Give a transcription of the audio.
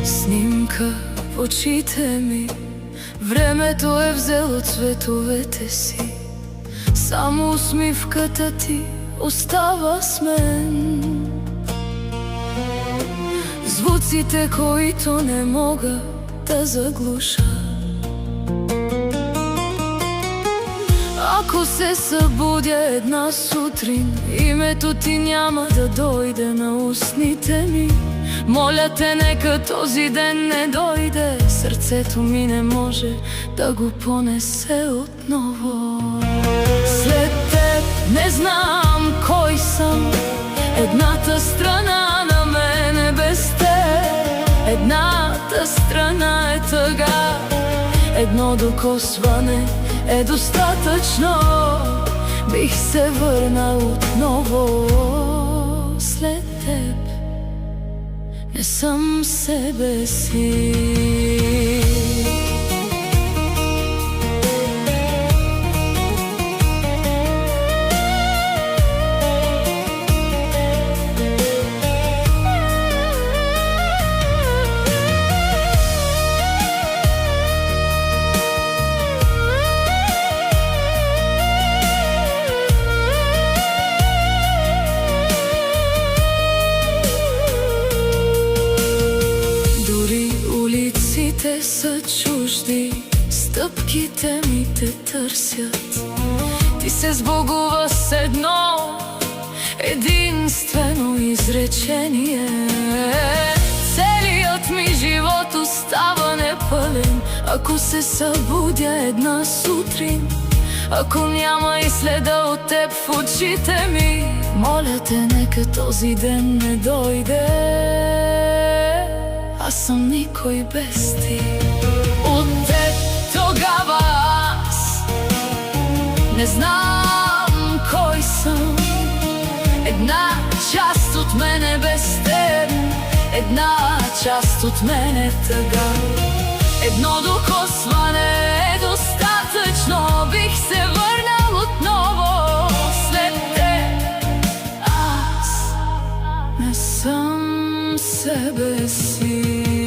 Снимка в очите ми, времето е взело цветовете си. Само усмивката ти остава с мен. Звуците, които не мога да заглуша. Ако се събудя една сутрин, името ти няма да дойде на устните ми. Моля те, нека този ден не дойде. Сърцето ми не може да го понесе отново. След теб не знам кой съм. Едната страна на мен е без теб, едната страна е тъга. Едно докосване е достатъчно. Бих се върнал отново. След теб не съм себе си. Улиците са чужди, стъпките ми те търсят. Ти се сбогува с едно единствено изречение. Целият ми живот остава непълен, ако се събудя една сутрин. Ако няма и следа от теб в очите ми, моля те, нека този ден не дойде. Аз съм никой без ти. От теб тогава аз не знам кой съм. Една част от мен е без теб, една част от мен е тъга. Едно докосване е достатъчно. Бих се върнал отново. След теб аз не съм себе си.